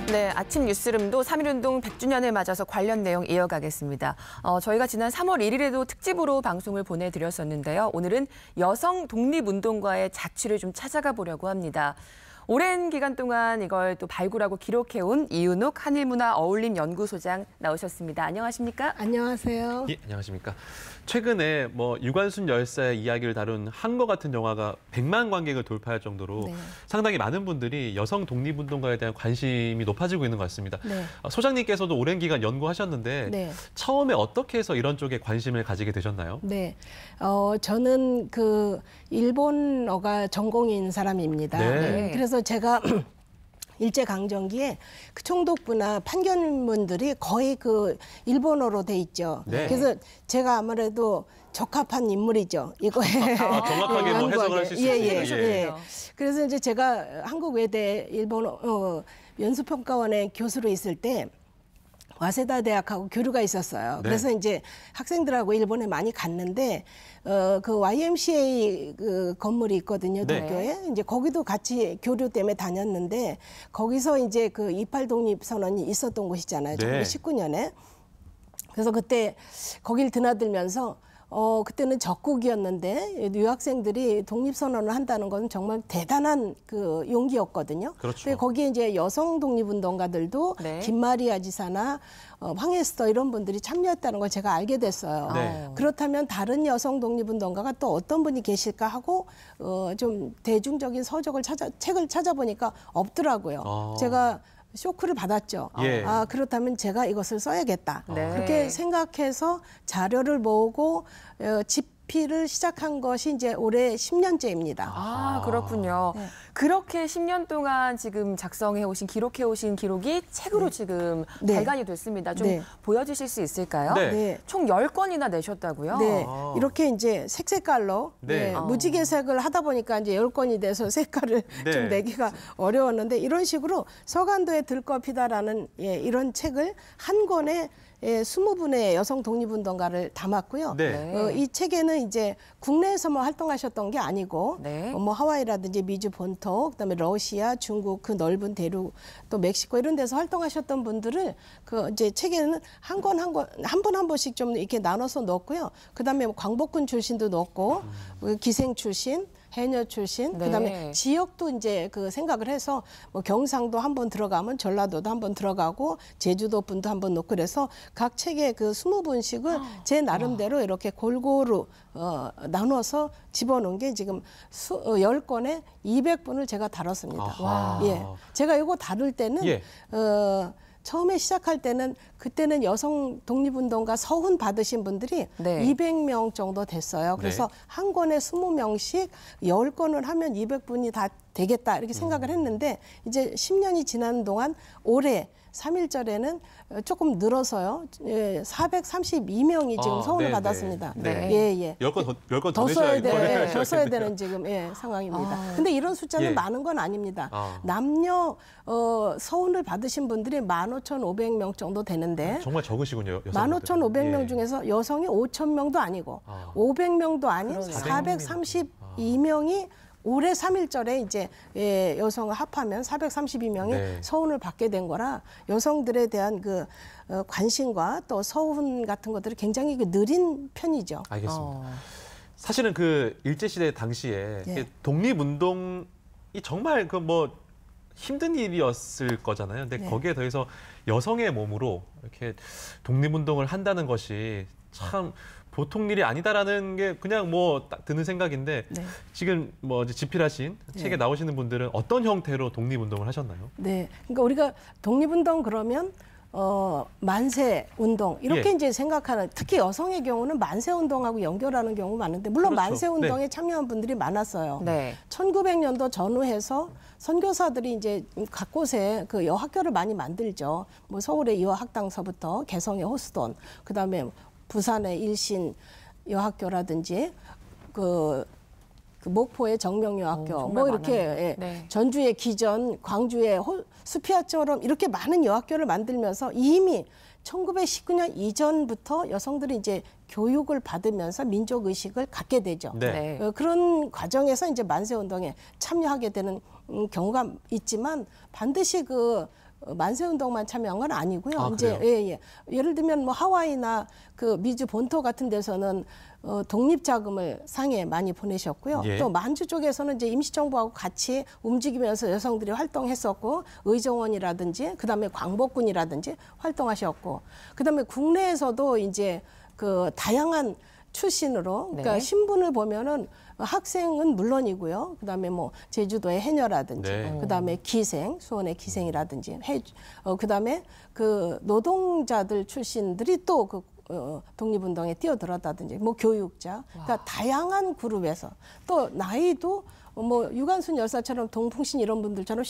네, 아침 뉴스룸도 3.1운동 100주년을 맞아서 관련 내용 이어가겠습니다. 저희가 지난 3월 1일에도 특집으로 방송을 보내드렸었는데요. 오늘은 여성 독립운동가의 자취를 좀 찾아가 보려고 합니다. 오랜 기간 동안 이걸 또 발굴하고 기록해온 이윤욱 한일문화어울림연구소장 나오셨습니다. 안녕하십니까? 안녕하세요. 예, 안녕하십니까. 최근에 유관순 열사의 이야기를 다룬 한거 같은 영화가 100만 관객을 돌파할 정도로 네. 상당히 많은 분들이 여성 독립운동가에 대한 관심이 높아지고 있는 것 같습니다. 네. 소장님께서도 오랜 기간 연구하셨는데 네. 처음에 어떻게 해서 이런 쪽에 관심을 가지게 되셨나요? 네, 저는 일본어가 전공인 사람입니다. 네. 네. 그래서 제가 일제강점기에 그 총독부나 판결문들이 거의 일본어로 돼 있죠. 네. 그래서 제가 아무래도 적합한 인물이죠. 이거에 정확하게 해석을 하실 수 있습니다. 예. 그래서 이제 제가 한국외대 일본어 연수평가원의 교수로 있을 때 와세다 대학하고 교류가 있었어요. 네. 그래서 이제 학생들하고 일본에 많이 갔는데 그 YMCA 건물이 있거든요, 네. 도쿄에. 이제 거기도 같이 교류 때문에 다녔는데 거기서 이제 28 독립 선언이 있었던 곳이잖아요. 네. 1919년에. 그래서 그때 거길 드나들면서 그때는 적국이었는데 유학생들이 독립선언을 한다는 건 정말 대단한 용기였거든요. 그렇죠. 근데 거기에 이제 여성 독립운동가들도 네. 김마리아 지사나 황에스터 이런 분들이 참여했다는 걸 제가 알게 됐어요. 네. 그렇다면 다른 여성 독립운동가가 또 어떤 분이 계실까 하고 좀 대중적인 책을 찾아보니까 없더라고요. 제가 쇼크를 받았죠. 예. 그렇다면 제가 이것을 써야겠다. 네. 그렇게 생각해서 자료를 모으고 집필을 시작한 것이 이제 올해 10년째입니다. 그렇군요. 네. 그렇게 10년 동안 지금 작성해오신, 기록해오신 기록이 책으로 지금 네. 발간이 됐습니다. 좀 네. 보여주실 수 있을까요? 네. 네. 총 10권이나 내셨다고요? 네, 이렇게 이제 색깔로 네. 무지개색을 하다 보니까 이제 10권이 돼서 색깔을 네. 좀 내기가 어려웠는데 이런 식으로 서간도에 들것이다라는 이런 책을 한 권에 20분의 여성 독립운동가를 담았고요. 네. 이 책에는 이제 국내에서만 활동하셨던 게 아니고 네. 하와이라든지 미주 본토, 그다음에 러시아, 중국 그 넓은 대륙 또 멕시코 이런 데서 활동하셨던 분들을 이제 책에는 한 권 한 분 한 분씩 좀 이렇게 나눠서 넣었고요. 그다음에 광복군 출신도 넣었고 기생 출신 해녀 출신, 네. 그다음에 지역도 이제 생각을 해서 경상도 한번 들어가면 전라도도 한번 들어가고 제주도 분도 한번 넣고 그래서 각 책의 20분씩을 제 나름대로 이렇게 골고루 나눠서 집어넣은 게 지금 10권에 200분을 제가 다뤘습니다. 아하. 예, 제가 이거 다룰 때는 예. 처음에 시작할 때는 그때는 여성 독립운동가 서훈 받으신 분들이 네. 200명 정도 됐어요. 그래서 한 권에 20명씩 10권을 하면 200분이 다 되겠다 이렇게 생각을 했는데 이제 10년이 지나는 동안 올해 3.1절에는 조금 늘어서요. 432명이 지금 서훈을 네, 받았습니다. 네. 예. 10권 더 써야 되셔야 더 써야 되는 지금 상황입니다. 근데 이런 숫자는 예. 많은 건 아닙니다. 남녀 서훈을 받으신 분들이 15,500명 정도 되는데 정말 적으시군요. 15,500명 예. 중에서 여성이 5,000명도 아니고 500명도 아닌 432명이 올해 3.1절에 이제 여성을 합하면 432명이 네. 서훈을 받게 된 거라 여성들에 대한 관심과 또 서훈 같은 것들이 굉장히 느린 편이죠. 알겠습니다. 사실은 일제시대 당시에 예. 독립운동이 정말 힘든 일이었을 거잖아요. 근데 네. 거기에 더해서 여성의 몸으로 이렇게 독립운동을 한다는 것이 참 보통 일이 아니다라는 게 그냥 딱 드는 생각인데 네. 지금 이제 집필하신 책에 나오시는 분들은 어떤 형태로 독립운동을 하셨나요? 네, 그러니까 우리가 독립운동 그러면 만세 운동 이렇게 예. 이제 생각하는 특히 여성의 경우는 만세 운동하고 연결하는 경우 많은데 물론 그렇죠. 만세 운동에 네. 참여한 분들이 많았어요. 네. 1900년도 전후해서 선교사들이 이제 각 곳에 여학교를 많이 만들죠. 서울의 여학당서부터 개성의 호수돈, 그다음에 부산의 일신 여학교라든지 목포의 정명여학교, 이렇게 네. 전주의 기전, 광주의 수피아처럼 이렇게 많은 여학교를 만들면서 이미 1919년 이전부터 여성들이 이제 교육을 받으면서 민족 의식을 갖게 되죠. 네. 그런 과정에서 이제 만세 운동에 참여하게 되는 경우가 있지만 반드시 만세운동만 참여한 건 아니고요. 아, 이제 그래요? 예를 들면 뭐 하와이나 그 미주 본토 같은 데서는 독립자금을 상해 많이 보내셨고요. 예. 또 만주 쪽에서는 이제 임시정부하고 같이 움직이면서 여성들이 활동했었고 의정원이라든지 그다음에 광복군이라든지 활동하셨고 그다음에 국내에서도 이제 그 다양한 출신으로 그러니까 네. 신분을 보면은 학생은 물론이고요. 그다음에 뭐 제주도의 해녀라든지 네. 그다음에 기생, 수원의 기생이라든지 그다음에 그 노동자들 출신들이 또 그 독립운동에 뛰어들었다든지 뭐 교육자, 그러니까 다양한 그룹에서 또 나이도 뭐 유관순 열사처럼 동풍신 이런 분들처럼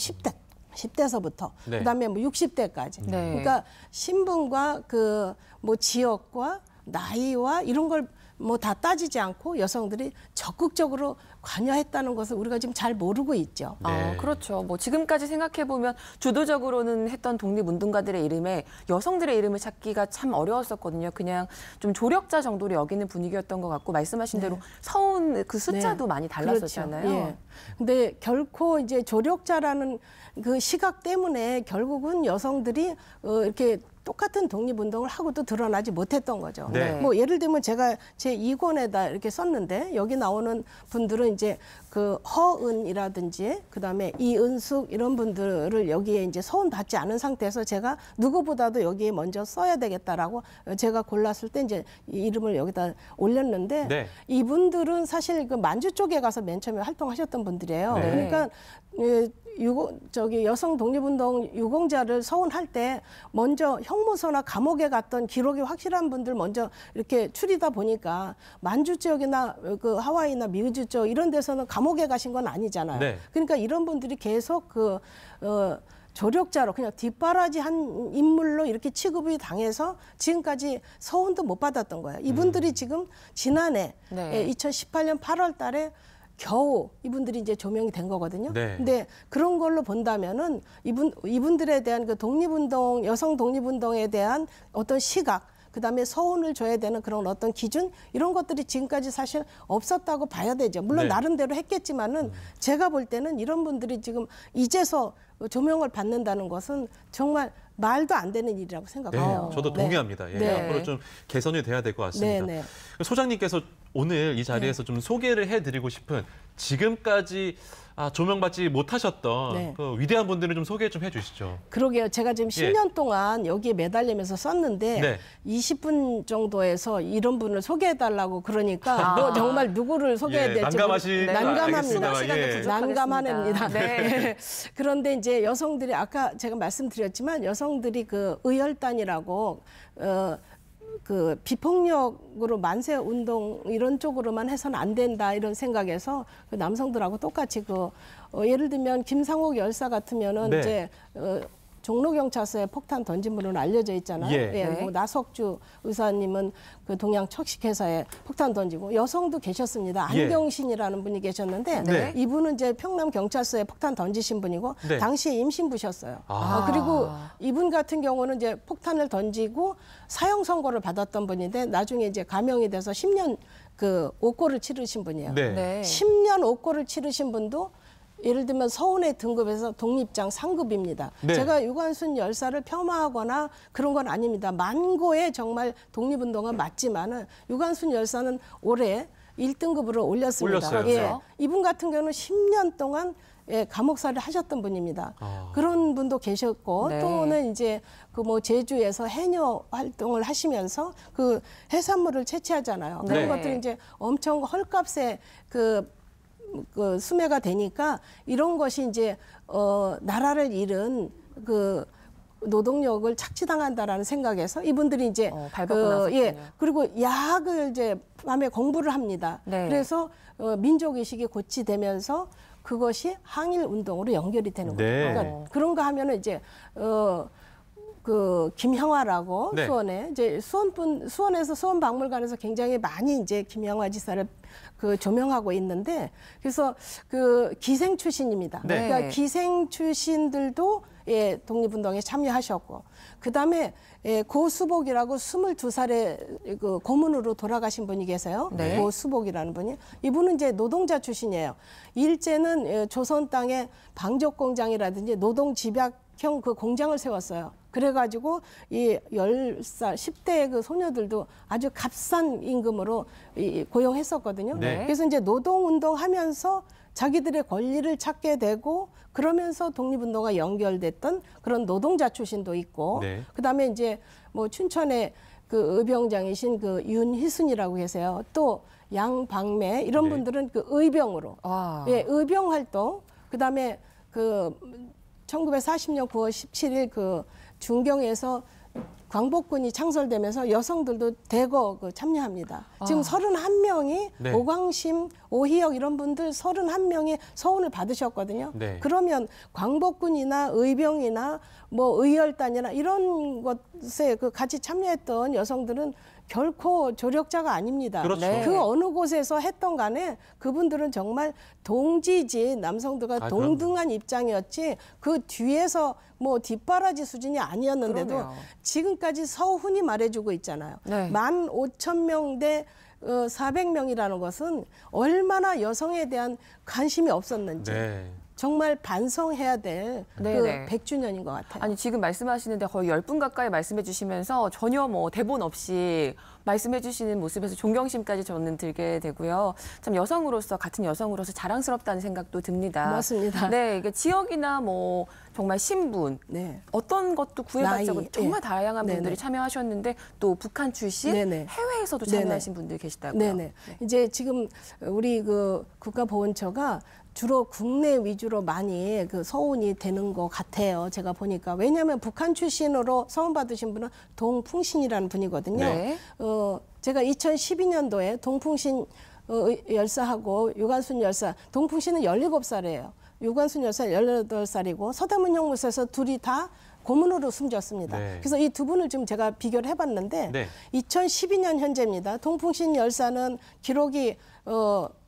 10대서부터 네. 그다음에 뭐 60대까지. 네. 그러니까 신분과 그 뭐 지역과 나이와 이런 걸 뭐 다 따지지 않고 여성들이 적극적으로 관여했다는 것을 우리가 지금 잘 모르고 있죠. 네. 그렇죠. 뭐 지금까지 생각해 보면 주도적으로는 했던 독립운동가들의 이름에 여성들의 이름을 찾기가 참 어려웠었거든요. 그냥 좀 조력자 정도로 여기는 분위기였던 것 같고 말씀하신 대로 서운 그 숫자도 많이 달랐었잖아요. 그렇죠. 예. 근데 결코 이제 조력자라는 그 시각 때문에 결국은 여성들이 이렇게 똑같은 독립운동을 하고도 드러나지 못했던 거죠. 네. 뭐 예를 들면 제가 제 2권에다 이렇게 썼는데 여기 나오는 분들은 이제 그 허은이라든지 그다음에 이은숙 이런 분들을 여기에 이제 서운 받지 않은 상태에서 제가 누구보다도 여기에 먼저 써야 되겠다라고 제가 골랐을 때 이제 이 이름을 여기다 올렸는데 네. 이분들은 사실 그 만주 쪽에 가서 맨 처음에 활동하셨던 분들이에요. 네. 그러니까 여성 독립운동 유공자를 서운할 때 먼저 형무소나 감옥에 갔던 기록이 확실한 분들 먼저 이렇게 추리다 보니까 만주 지역이나 그 하와이나 미주 쪽 이런 데서는 감옥에 가신 건 아니잖아요. 네. 그러니까 이런 분들이 계속 조력자로 그냥 뒷바라지 한 인물로 이렇게 취급이 당해서 지금까지 서운도 못 받았던 거예요. 이분들이 지금 지난해 네. 2018년 8월 달에 겨우 이분들이 이제 조명이 된 거거든요. 네. 근데 그런 걸로 본다면은 이분들에 대한 그 독립운동, 여성 독립운동에 대한 어떤 시각, 그다음에 서운을 줘야 되는 그런 어떤 기준 이런 것들이 지금까지 사실 없었다고 봐야 되죠. 물론 네. 나름대로 했겠지만은 제가 볼 때는 이런 분들이 지금 이제서 조명을 받는다는 것은 정말 말도 안 되는 일이라고 네, 생각해요. 저도 네. 동의합니다. 예, 네. 앞으로 좀 개선이 돼야 될 것 같습니다. 네, 네. 소장님께서 오늘 이 자리에서 좀 소개를 해드리고 싶은 지금까지 조명받지 못하셨던 네. 그 위대한 분들을 좀 소개 좀 해주시죠. 그러게요. 제가 지금 예. 10년 동안 여기에 매달리면서 썼는데 네. 20분 정도에서 이런 분을 소개해달라고 그러니까 뭐 정말 누구를 소개해야 될지 난감하신 모르- 난감합니다. 알겠습니다. 예. 난감합니다. 네. 그런데 이제 여성들이 아까 제가 말씀드렸지만 여성들이 그 의열단이라고 그 비폭력으로 만세 운동 이런 쪽으로만 해서는 안 된다 이런 생각에서 그 남성들하고 똑같이 예를 들면 김상옥 열사 같으면은 네. 이제 종로 경찰서에 폭탄 던진 분으로 알려져 있잖아요. 예. 네. 뭐 나석주 의사님은 그 동양 척식회사에 폭탄 던지고 여성도 계셨습니다. 예. 안경신이라는 분이 계셨는데 네. 이분은 이제 평남 경찰서에 폭탄 던지신 분이고 네. 당시에 임신부셨어요. 아. 그리고 이분 같은 경우는 이제 폭탄을 던지고 사형 선고를 받았던 분인데 나중에 이제 감형이 돼서 10년 그 옥고를 치르신 분이에요. 네. 네. 10년 옥고를 치르신 분도 예를 들면 서운의 등급에서 독립장 상급입니다. 네. 제가 유관순 열사를 폄하하거나 그런 건 아닙니다. 만고의 정말 독립운동은 맞지만은 유관순 열사는 올해 1등급으로 올렸습니다. 올렸어요. 예. 이분 같은 경우는 10년 동안 감옥살이를 하셨던 분입니다. 그런 분도 계셨고 네. 또는 이제 그 뭐 제주에서 해녀 활동을 하시면서 그 해산물을 채취하잖아요. 그런 네. 것들이 이제 엄청 헐값에 그 수매가 되니까 이런 것이 이제 나라를 잃은 그 노동력을 착취당한다라는 생각에서 이분들이 이제 발벗고 나섰군요. 그리고 야학을 이제 밤에 공부를 합니다. 네. 그래서 민족 의식이 고취되면서 그것이 항일 운동으로 연결이 되는 거예요. 네. 그러니까 그런가 하면은 이제 그 김형화라고 네. 수원에 이제 수원에서 수원박물관에서 굉장히 많이 이제 김형화 지사를 그 조명하고 있는데 그래서 그 기생 출신입니다. 네. 그러니까 기생 출신들도 독립운동에 참여하셨고 그다음에 고수복이라고 22살에 그 고문으로 돌아가신 분이 계세요. 네. 고수복이라는 분이 이분은 이제 노동자 출신이에요. 일제는 조선 땅에 방적 공장이라든지 노동 집약 그 공장을 세웠어요. 그래가지고 이 10살, 10대 그 소녀들도 아주 값싼 임금으로 고용했었거든요. 네. 그래서 이제 노동운동하면서 자기들의 권리를 찾게 되고 그러면서 독립운동과 연결됐던 그런 노동자 출신도 있고 네. 그다음에 이제 뭐 춘천에 그 의병장이신 그 윤희순이라고 계세요. 또 양방매 이런 네. 분들은 그 의병으로 와. 예, 의병 활동 그다음에 그 1940년 9월 17일 그 중경에서 광복군이 창설되면서 여성들도 대거 그 참여합니다. 지금 31명이 네. 오광심, 오희역 이런 분들 31명이 서훈을 받으셨거든요. 네. 그러면 광복군이나 의병이나 뭐 의열단이나 이런 것에 그 같이 참여했던 여성들은 결코 조력자가 아닙니다. 그렇죠. 네. 그 어느 곳에서 했던 간에 그분들은 정말 동지지 남성들과 그럼요. 동등한 입장이었지 그 뒤에서 뭐 뒷바라지 수준이 아니었는데도 그러네요. 지금까지 서훈이 말해주고 있잖아요. 네. 15,000명 대 400명이라는 것은 얼마나 여성에 대한 관심이 없었는지 네. 정말 반성해야 될 그 네네. 100주년인 것 같아요. 아니 지금 말씀하시는데 거의 10분 가까이 말씀해 주시면서 전혀 뭐 대본 없이 말씀해 주시는 모습에서 존경심까지 저는 들게 되고요. 참 여성으로서 같은 여성으로서 자랑스럽다는 생각도 듭니다. 고맙습니다. 네, 이게 지역이나 뭐 정말 신분 네. 어떤 것도 구애받지 않고 나이, 정말 예. 다양한 분들이 네네. 참여하셨는데 또 북한 출신 네네. 해외에서도 네네. 참여하신 분들이 계시다고요. 네네. 이제 지금 우리 그 국가보훈처가 주로 국내 위주로 많이 그 서훈이 되는 것 같아요. 제가 보니까. 왜냐하면 북한 출신으로 서훈 받으신 분은 동풍신이라는 분이거든요. 네. 제가 2012년도에 동풍신 열사하고 유관순 열사, 동풍신은 17살이에요. 유관순 열사 18살이고 서대문 형무소에서 둘이 다 고문으로 숨졌습니다. 네. 그래서 이 두 분을 지금 제가 비교를 해봤는데 네. 2012년 현재입니다. 동풍신 열사는 기록이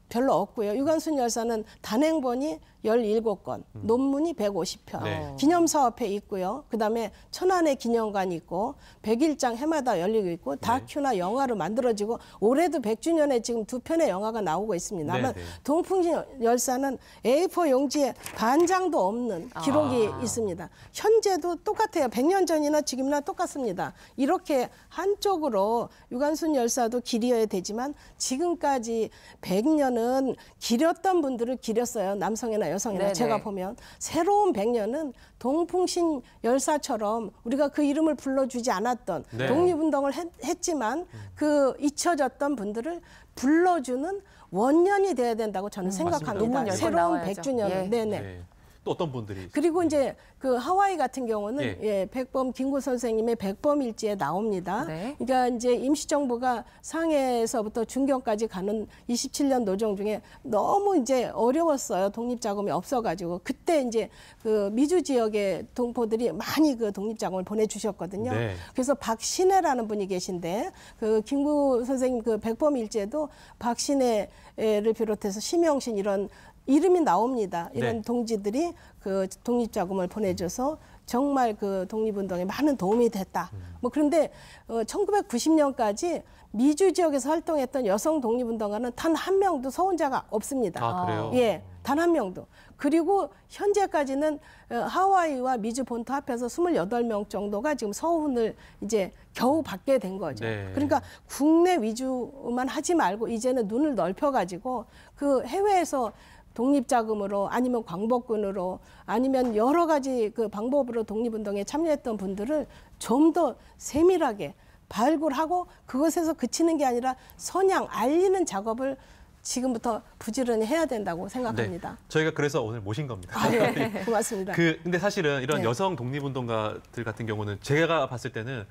별로 없고요. 유관순 열사는 단행본이 17건, 논문이 150편, 네. 기념사업회 있고요. 그다음에 천안에 기념관이 있고 100일장 해마다 열리고 있고 다큐나 영화로 만들어지고 올해도 100주년에 지금 2편의 영화가 나오고 있습니다만 네, 네. 동풍신 열사는 A4 용지에 반장도 없는 기록이 있습니다. 현재도 똑같아요. 100년 전이나 지금이나 똑같습니다. 이렇게 한쪽으로 유관순 열사도 기려야 되지만 지금까지 100년은 기렸던 분들을 기렸어요. 남성이나 여성이나 네네. 제가 보면 새로운 100년은 동풍신 열사처럼 우리가 그 이름을 불러주지 않았던 네. 독립운동을 했지만 그 잊혀졌던 분들을 불러주는 원년이 돼야 된다고 저는 생각합니다. 논문 10권 새로운 나와야죠. 100주년. 예. 네네. 네. 또 어떤 분들이 그리고 이제 그 하와이 같은 경우는 예. 예, 백범 김구 선생님의 백범일지에 나옵니다. 네. 그러니까 이제 임시정부가 상해에서부터 중경까지 가는 27년 노정 중에 너무 이제 어려웠어요. 독립자금이 없어가지고 그때 이제 그 미주 지역의 동포들이 많이 그 독립자금을 보내주셨거든요. 네. 그래서 박신혜라는 분이 계신데 그 김구 선생님 그 백범일지에도 박신혜를 비롯해서 심영신 이런 이름이 나옵니다. 이런 네. 동지들이 그 독립자금을 보내줘서 정말 그 독립운동에 많은 도움이 됐다. 뭐 그런데 1990년까지 미주 지역에서 활동했던 여성 독립운동가는 단 한 명도 서훈자가 없습니다. 아, 그래요? 예, 단 한 명도. 그리고 현재까지는 하와이와 미주 본토 합해서 28명 정도가 지금 서훈을 이제 겨우 받게 된 거죠. 네. 그러니까 국내 위주만 하지 말고 이제는 눈을 넓혀가지고 그 해외에서 독립자금으로 아니면 광복군으로 아니면 여러 가지 그 방법으로 독립운동에 참여했던 분들을 좀 더 세밀하게 발굴하고 그것에서 그치는 게 아니라 선양 알리는 작업을 지금부터 부지런히 해야 된다고 생각합니다. 네. 저희가 그래서 오늘 모신 겁니다. 아, 네. 고맙습니다. 근데 사실은 이런 네. 여성 독립운동가들 같은 경우는 제가 봤을 때는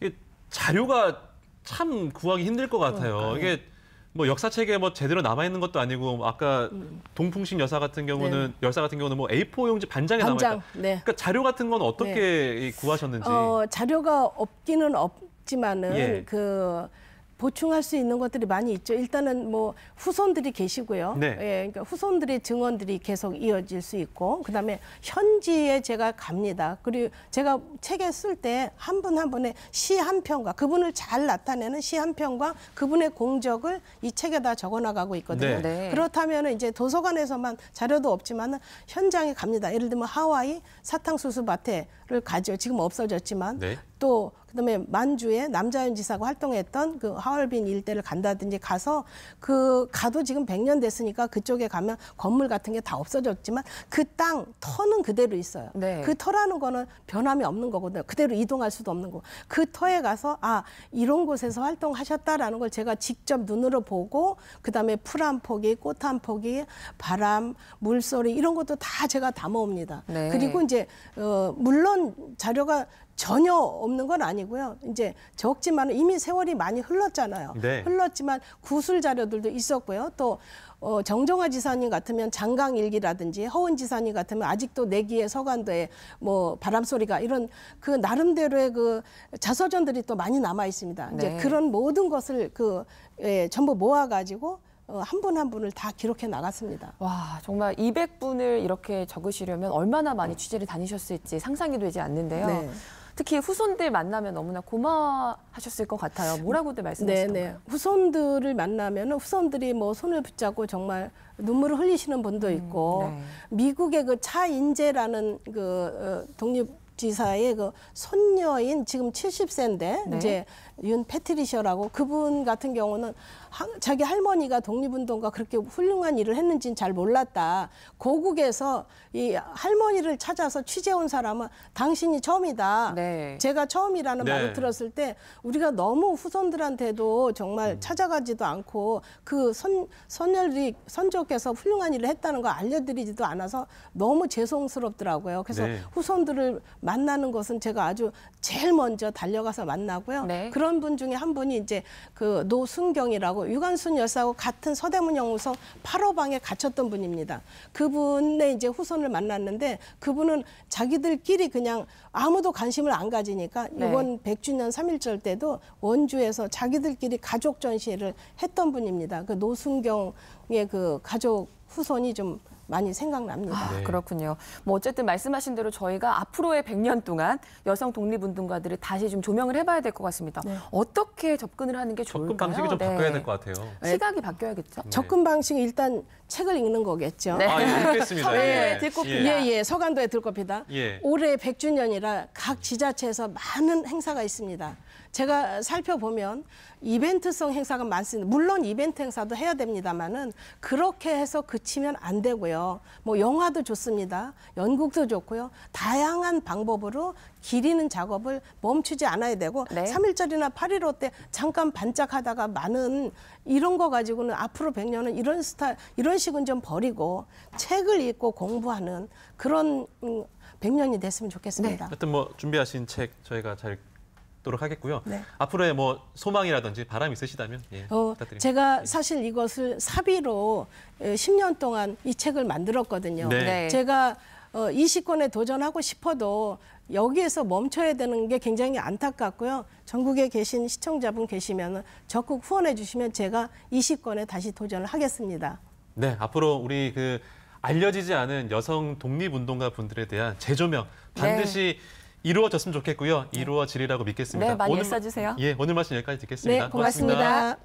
이게 자료가 참 구하기 힘들 것 같아요. 이게 뭐 역사책에 뭐 제대로 남아 있는 것도 아니고 아까 동풍신 여사 같은 경우는 열사 같은 경우는 뭐 A4 용지 반장에 남아 있다. 반장, 네. 그러니까 자료 같은 건 어떻게 구하셨는지. 자료가 없기는 없지만은 예. 그 보충할 수 있는 것들이 많이 있죠. 일단은 뭐 후손들이 계시고요. 네. 예, 그러니까 후손들의 증언들이 계속 이어질 수 있고, 그다음에 현지에 제가 갑니다. 그리고 제가 책에 쓸 때 한 분 한 분의 시 한 편과 그분을 잘 나타내는 시 한 편과 그분의 공적을 이 책에다 적어나가고 있거든요. 네. 네. 그렇다면 이제 도서관에서만 자료도 없지만 현장에 갑니다. 예를 들면 하와이 사탕수수 밭에를 가죠. 지금 없어졌지만 네. 또 그다음에 만주에 남자연 지사가 활동했던 그 하얼빈 일대를 간다든지 가서 그 가도 지금 100년 됐으니까 그쪽에 가면 건물 같은 게 다 없어졌지만 그 땅 터는 그대로 있어요. 네. 그 터라는 거는 변함이 없는 거거든요. 그대로 이동할 수도 없는 거. 그 터에 가서 아 이런 곳에서 활동하셨다라는 걸 제가 직접 눈으로 보고 그다음에 풀 한 포기, 꽃 한 포기, 바람, 물소리 이런 것도 다 제가 담아옵니다. 네. 그리고 이제 물론 자료가 전혀 없는 건 아니고요. 이제 적지만 이미 세월이 많이 흘렀잖아요. 네. 흘렀지만 구술 자료들도 있었고요. 또 정정화 지사님 같으면 장강일기라든지 허은 지사님 같으면 아직도 내기의 서간도에 뭐 바람소리가 이런 그 나름대로의 그 자서전들이 또 많이 남아 있습니다. 네. 이제 그런 모든 것을 전부 모아가지고 한 분 한 분을 다 기록해 나갔습니다. 와, 정말 200분을 이렇게 적으시려면 얼마나 많이 취재를 다니셨을지 상상이 되지 않는데요. 네. 특히 후손들 만나면 너무나 고마워하셨을 것 같아요. 뭐라고들 말씀하시던가요? 네. 후손들을 만나면 후손들이 뭐 손을 붙잡고 정말 눈물을 흘리시는 분도 있고 네. 미국의 그 차인재라는 독립지사의 그 손녀인 지금 70세인데 네. 이제 윤 패트리셔라고 그분 같은 경우는 자기 할머니가 독립운동가 그렇게 훌륭한 일을 했는지는 잘 몰랐다. 고국에서 이 할머니를 찾아서 취재 온 사람은 당신이 처음이다. 네. 제가 처음이라는 네. 말을 들었을 때 우리가 너무 후손들한테도 정말 찾아가지도 않고 그 선조께서 훌륭한 일을 했다는 걸 알려드리지도 않아서 너무 죄송스럽더라고요. 그래서 네. 후손들을 만나는 것은 제가 아주 제일 먼저 달려가서 만나고요. 네. 그런 분 중에 한 분이 이제 그 노순경이라고 유관순 여사하고 같은 서대문 연구소 8호방에 갇혔던 분입니다. 그분의 이제 후손을 만났는데 그분은 자기들끼리 그냥 아무도 관심을 안 가지니까 네. 이번 100주년 3.1절 때도 원주에서 자기들끼리 가족 전시회를 했던 분입니다. 그 노순경의 그 가족 후손이 좀 많이 생각납니다. 아, 네. 그렇군요. 뭐 어쨌든 말씀하신 대로 저희가 앞으로의 100년 동안 여성 독립운동가들을 다시 좀 조명을 해봐야 될 것 같습니다. 네. 어떻게 접근을 하는 게 좋을까요? 접근 방식이 좀 네. 바꿔야 될 것 같아요. 시각이 바뀌어야겠죠? 접근 방식은 일단 책을 읽는 거겠죠. 네. 아, 예, 읽겠습니다. 서울에 들꼽히다. 예, 서간도에 들꼽히다. 예. 올해 100주년이라 각 지자체에서 많은 행사가 있습니다. 제가 살펴보면 이벤트성 행사가 많습니다. 물론 이벤트 행사도 해야 됩니다만은 그렇게 해서 그치면 안 되고요. 뭐 영화도 좋습니다. 연극도 좋고요. 다양한 방법으로 기리는 작업을 멈추지 않아야 되고 네. 3.1절이나 8.15 때 잠깐 반짝하다가 많은 이런 거 가지고는 앞으로 100년은 이런 식은 좀 버리고 책을 읽고 공부하는 그런 100년이 됐으면 좋겠습니다. 하여튼 뭐 준비하신 책 저희가 잘 읽도록 하겠고요. 네. 앞으로의 뭐 소망이라든지 바람 있으시다면 부탁드립니다. 제가 사실 이것을 사비로 10년 동안 이 책을 만들었거든요. 네. 네. 제가 20권에 도전하고 싶어도 여기에서 멈춰야 되는 게 굉장히 안타깝고요. 전국에 계신 시청자분 계시면 적극 후원해 주시면 제가 20권에 다시 도전을 하겠습니다. 네, 앞으로 우리 그 알려지지 않은 여성 독립운동가 분들에 대한 재조명 반드시 이루어졌으면 좋겠고요. 이루어지리라고 믿겠습니다. 네, 많이 오늘 애써주세요. 예, 오늘 말씀 여기까지 듣겠습니다. 네, 고맙습니다.